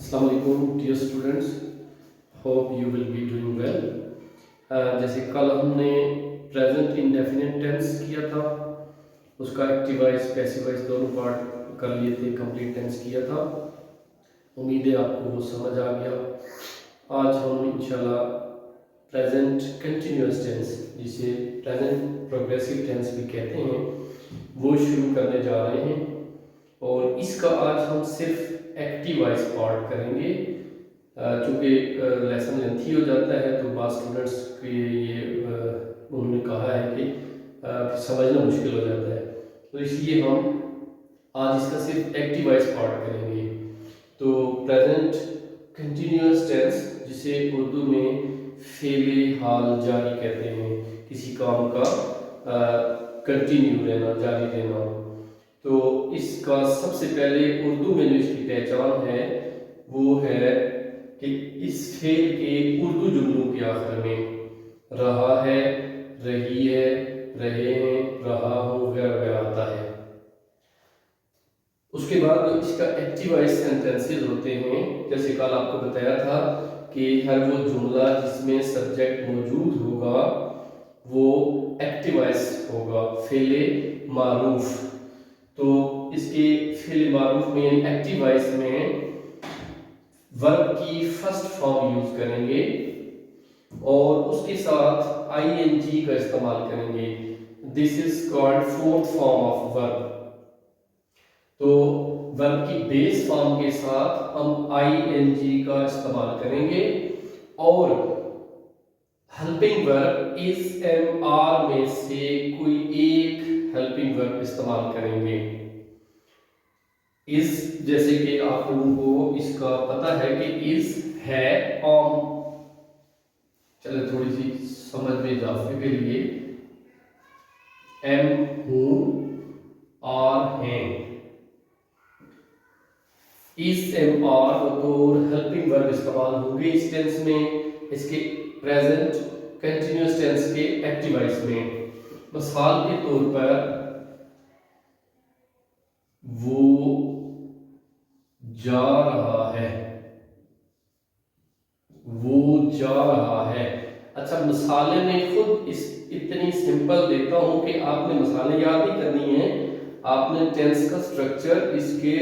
Assalamualaikum dear students, hope you will be doing well. जैसे कल हमने प्रेजेंट इंडेफिनिट टेंस किया था, उसका एक्टिव वॉइस पैसिव वॉइस दोनों पार्ट कर लिए थे, कंप्लीट टेंस किया था। उम्मीद है आपको वो समझ आ गया। आज हम इंशाल्लाह प्रेजेंट कंटिन्यूअस टेंस, जिसे प्रेजेंट प्रोग्रेसिव टेंस भी कहते हैं, वो शुरू करने जा रहे हैं। और इसका आज हम सिर्फ एक्टिव वॉइस पार्ट करेंगे। चूँकि लेसन लेंथी हो जाता है तो बाद स्टूडेंट्स के ये उन्होंने कहा है कि समझना मुश्किल हो जाता है, तो इसलिए हम आज इसका सिर्फ एक्टिव वॉइस पार्ट करेंगे। तो प्रेजेंट कंटिन्यूअस टेंस, जिसे उर्दू में फेले हाल जारी कहते हैं, किसी काम का कंटिन्यू रहना, जारी रहना। तो इसका सबसे पहले उर्दू में जो इसकी पहचान है वो है कि इस फेल के उर्दू जुमलों के आखिर में रहा है, रही है, रहे हैं, रहा हो वगैरह वगैरह आता है। उसके बाद इसका एक्टिव वॉइस सेंटेंसेस होते हैं। जैसे कल आपको बताया था कि हर वो जुमला जिसमें सब्जेक्ट मौजूद होगा वो एक्टिव वॉइस होगा, फेले मारूफ। तो इसके फेल मारूफ में एक्टिव वॉइस में वर्ब की फर्स्ट फॉर्म यूज करेंगे और उसके साथ आईएनजी का इस्तेमाल करेंगे। This is called fourth form of verb. तो वर्ब की बेस फॉर्म के साथ हम आईएनजी का इस्तेमाल करेंगे और हेल्पिंग वर्ब इस एम आर में से कोई एक हेल्पिंग वर्ब इस्तेमाल करेंगे। इस जैसे कि आप लोगों को इसका पता है कि इस है ऑन, चले थोड़ी सी समझ में इजाफे के लिए एम हूं आर हैं, इस एम आर बतौर हेल्पिंग वर्ब इस्तेमाल होंगे इस टेंस में, इसके प्रेजेंट कंटिन्यूअस टेंस के एक्टिव वॉइस में। मिसाल के तौर पर वो जा रहा है, वो जा रहा है। अच्छा, मिसालें मैं खुद इस इतनी सिंपल देता हूं कि आपने मिसालें याद ही करनी है, आपने टेंस का स्ट्रक्चर, इसके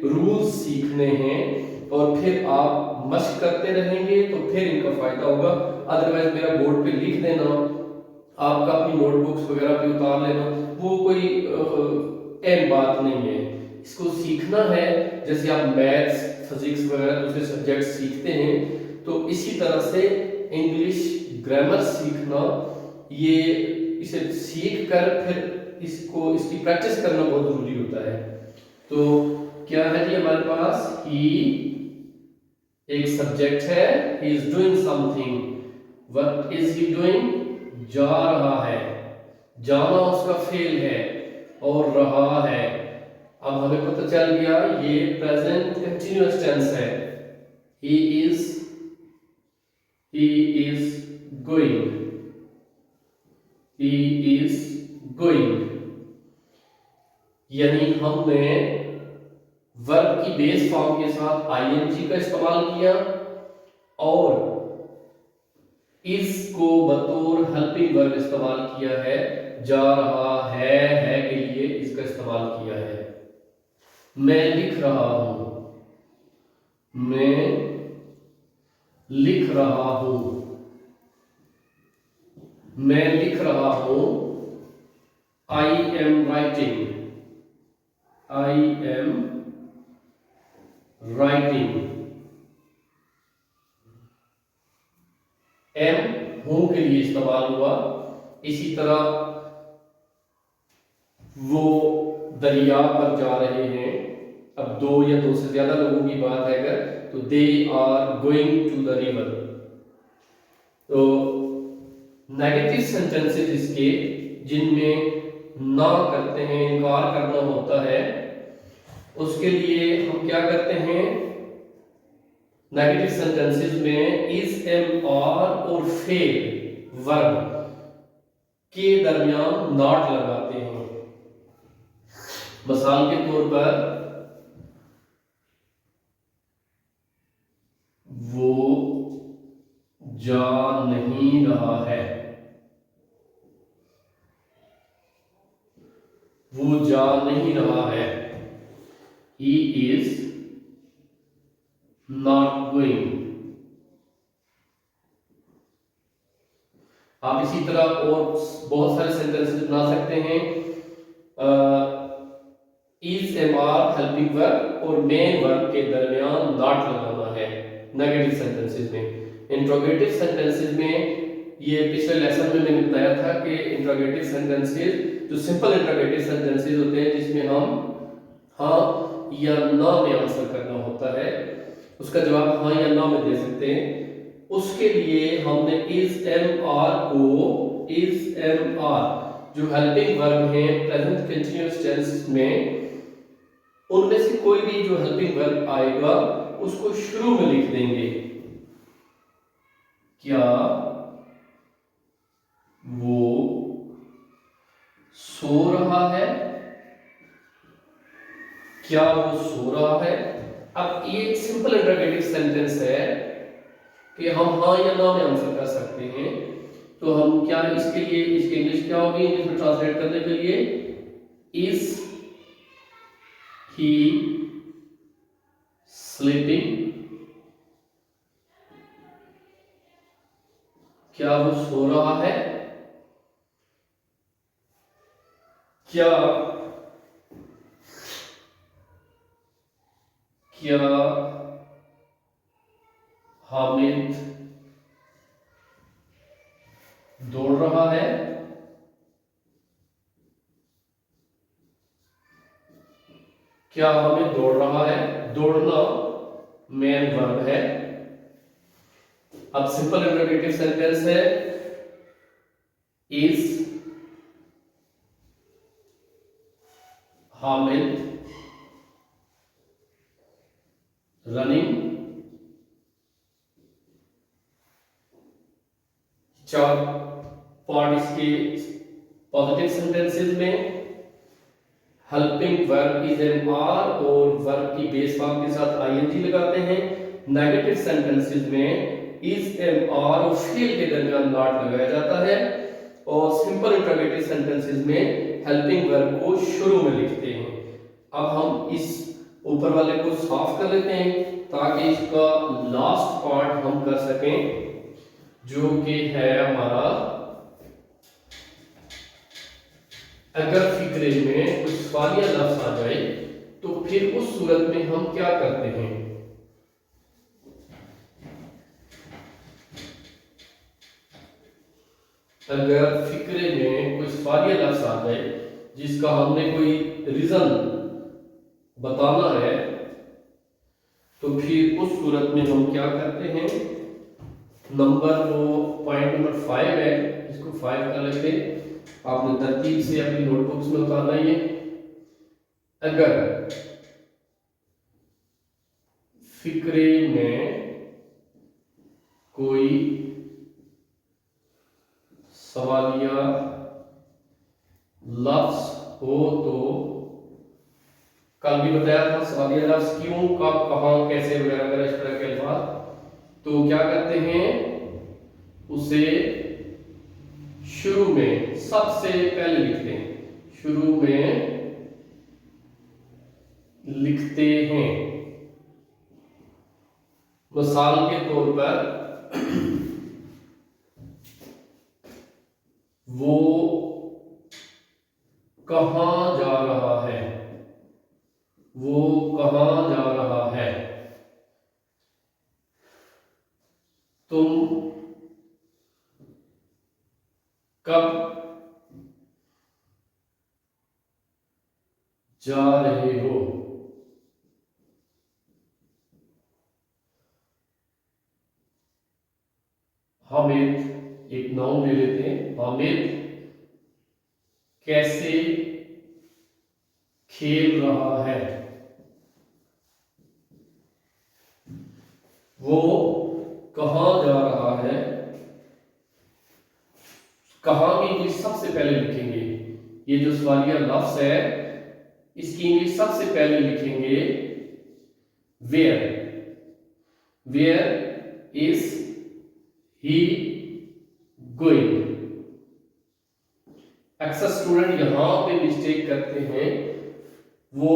रूल्स सीखने हैं और फिर आप मशक करते रहेंगे तो फिर इनका फायदा होगा। अदरवाइज मेरा बोर्ड पे लिख देना, आपका अपनी नोटबुक्स वगैरह पे उतार लेना, वो कोई अहम बात नहीं है। इसको सीखना है जैसे आप मैथ्स, फिजिक्स वगैरह दूसरे सब्जेक्ट सीखते हैं, तो इसी तरह से इंग्लिश ग्रामर सीखना, ये इसे सीख कर फिर इसको इसकी प्रैक्टिस करना बहुत जरूरी होता है। तो क्या है जी हमारे पास, ही एक सब्जेक्ट है, he is doing something. What is he doing? जा रहा है, जाना उसका फेल है और रहा है। अब हमें पता चल गया ये प्रेजेंट कंटिन्यूअस टेंस है। he is going, he is going, यानी हमने वर्ब की बेस फॉर्म के साथ आईएनजी का इस्तेमाल किया और इसको बतौर हेल्पिंग वर्ब इस्तेमाल किया है। जा रहा है के लिए इसका इस्तेमाल किया है। मैं लिख रहा हूं, मैं लिख रहा हूं, मैं लिख रहा हूं। I am writing, I am writing. Am हूं के लिए इस्तेमाल हुआ। इसी तरह वो दरिया पर जा रहे हैं। अब दो या दो से ज्यादा लोगों की बात है अगर, तो they are going to the river. तो नेगेटिव सेंटेंसेस इसके जिनमें ना करते हैं, इनकार करना होता है, उसके लिए हम क्या करते हैं, नेगेटिव सेंटेंसेस में इज एम आर और फेल वर्ब के दरमियान नॉट लगाते हैं। मिसाल के तौर पर जा नहीं रहा है, वो जा नहीं रहा है। He is not going। आप इसी तरह और बहुत सारे सेंटेंसेस बना सकते हैं। Is am are helping verb और मेन वर्ब के दरमियान नॉट लगाना है नेगेटिव सेंटेंसेस में। इंट्रोगेटिव सेंटेंसेस में ये पिछले लेसन में मैंने बताया था कि इंट्रोगेटिव सेंटेंसेस जो सिंपल इंट्रोगेटिव सेंटेंसेस होते हैं जिसमें हम हाँ या ना में आंसर करना होता है, उसका जवाब हाँ या ना में दे सकते हैं। उसके लिए हमने इज एम आर को इज एम आर जो हेल्पिंग वर्ब है प्रेजेंट कंटीन्यूअस टेंस में, उनमें से कोई भी जो हेल्पिंग वर्ब आएगा उसको शुरू में लिख देंगे। क्या वो सो रहा है, क्या वो सो रहा है। अब ये एक सिंपल इंटरोगेटिव सेंटेंस है कि हम हाँ या ना में आंसर कर सकते हैं। तो हम क्या इसके लिए इसकी इंग्लिश क्या होगी, इंग्लिश में ट्रांसलेट करने के लिए इज ही स्लीपिंग, क्या वो सो रहा है, क्या हामिद दौड़ रहा है, क्या हामिद दौड़ रहा है। दौड़ना मेन वर्ब है। अब सिंपल इंटरोगेटिव सेंटेंस है इज हामिद रनिंग। चार पार्ट इसके पॉजिटिव सेंटेंसेस में helping verb is am are और वर्ब की बेस फॉर्म के साथ आईएनजी लगाते हैं। नेगेटिव सेंटेंसेस में इज एम आर और फेल के दरमियान नॉट लगाया जाता है। और सिंपल इंटरोगेटिव सेंटेंसेस में हेल्पिंग वर्ब को शुरू में लिखते हैं। अब हम इस ऊपर वाले को साफ कर लेते हैं ताकि इसका लास्ट पार्ट हम कर सकें जो कि है हमारा अगर फिक्रे में कुछ सवालिया लफ्ज आ जाए तो फिर उस सूरत में हम क्या करते हैं। अगर फिक्रे में कोई सवालिया लफ्ज आ जाए जिसका हमने कोई रीजन बताना है तो फिर उस सूरत में हम क्या करते हैं। पॉइंट नंबर 5 है, इसको 5 कर लेते हैं। आपने तरतीब से अपनी नोटबुक्स में उतारना है। अगर फिक्रे में कोई सवालिया लफ्ज हो तो कल भी बताया था सवालिया लफ्ज क्यों कब कहां कैसे वगैरह वगैरह इस तरह के अल्फाज। तो क्या करते हैं उसे शुरू में सबसे पहले लिखते हैं, शुरू में लिखते हैं। मिसाल के तौर पर वो कहां जा रहा है, वो कहां जा रहा है। तुम कब जा रहे हो। हामिद एक नाउन ले लेते हैं। हामिद कैसे खेल रहा है, वो कहां जा रहा है। कहां की इंग्लिश सबसे पहले लिखेंगे। ये जो सवालिया लफ्ज है इसकी इंग्लिश सबसे पहले लिखेंगे where. Where is he going. अक्सर स्टूडेंट यहां पे मिस्टेक करते हैं, वो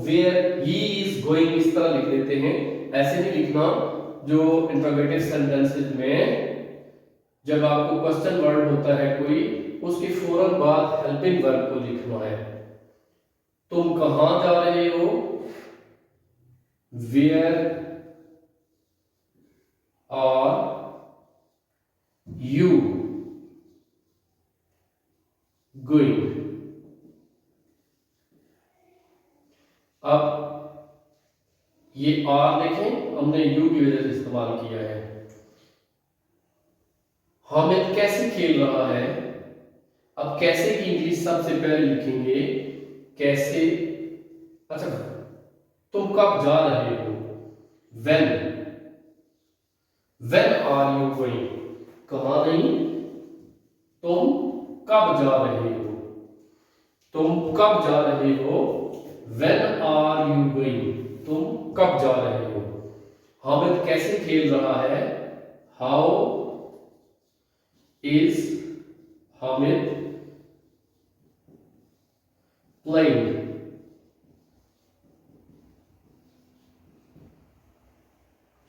वेयर ही इज गोइंग इस तरह लिख देते हैं। ऐसे नहीं लिखना। जो इंट्रोगेटिव सेंटेंसेस में जब आपको क्वेश्चन वर्ड होता है कोई, उसके फौरन बाद हेल्पिंग वर्ब को लिखना है। तुम कहां जा रहे हो, वेयर आर यू गोइंग। अब ये आर देखें, हमने यू की वजह से इस्तेमाल किया है। हामिद कैसे खेल रहा है। अब कैसे की इंग्लिश सबसे पहले लिखेंगे, कैसे। अच्छा, तुम कब जा रहे हो, when. When are you going, कहां नहीं, तुम कब जा रहे हो, तुम कब जा रहे हो। व्हेन आर यू गोइंग, तुम कब जा रहे हो। हामिद कैसे खेल रहा है, हाउ इज हामिद प्लेइंग।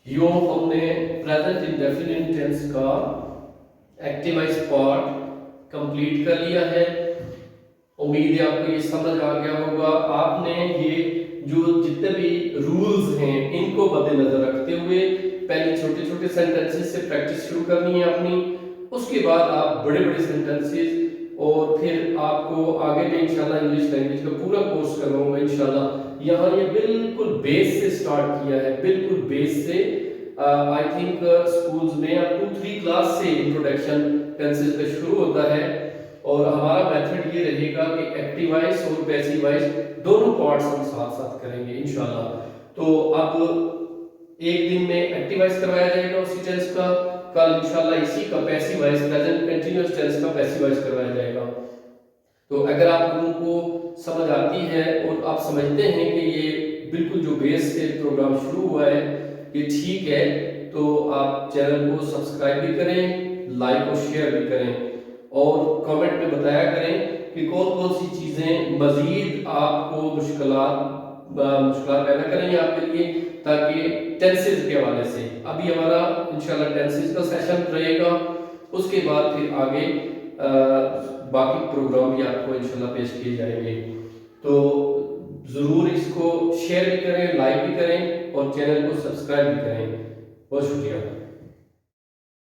यो हमने प्रेजेंट इंडेफिनिट टेंस का एक्टिवाइज पार्ट कंप्लीट कर लिया है। उम्मीद है आपको ये समझ आ गया होगा। आपने ये जो जितने भी रूल्स हैं इनको मद्देनजर रखते हुए पहले छोटे छोटे सेंटेंसेस से प्रैक्टिस शुरू करनी है अपनी। उसके बाद आप बड़े बड़े सेंटेंसेस, और फिर आपको आगे में इंशाल्लाह इंग्लिश लैंग्वेज का पूरा कोर्स करवाऊंगा इंशाल्लाह। यहाँ ये बिल्कुल बेस से स्टार्ट किया है, बिल्कुल बेस से। आई थिंक स्कूल्स में अब 2-3 क्लास से इंट्रोडक्शन टेंसेस का शुरू होता है। और हमारा मेथड ये रहेगा कि एक्टिव वॉइस और पैसिव वॉइस दोनों पार्ट्स हम साथ साथ करेंगे इंशाल्लाह। तो अब एक दिन में एक्टिव वॉइस करवाया जाएगा उसी टेंस का, कल इंशाल्लाह इसी का passive voice, present continuous tense का पैसिव वॉइस करवाया जाएगा। तो अगर आप लोगों को समझ आती है और आप समझते हैं कि ये बिल्कुल जो बेस से प्रोग्राम शुरू हुआ है ये ठीक है, तो आप चैनल को सब्सक्राइब भी करें, लाइक और शेयर भी करें, और कमेंट में बताया करें कि कौन कौन सी चीज़ें मज़ीद आपको मुश्किलात पैदा करेंगे आपके लिए, ताकि टेंसेस के हवाले से अभी हमारा इंशाल्लाह टेंसेस का सेशन रहेगा। उसके बाद फिर आगे बाकी प्रोग्राम भी आपको इंशाल्लाह पेश किए जाएंगे। तो ज़रूर इसको शेयर भी करें, लाइक भी करें और चैनल को सब्सक्राइब भी करें। बहुत शुक्रिया।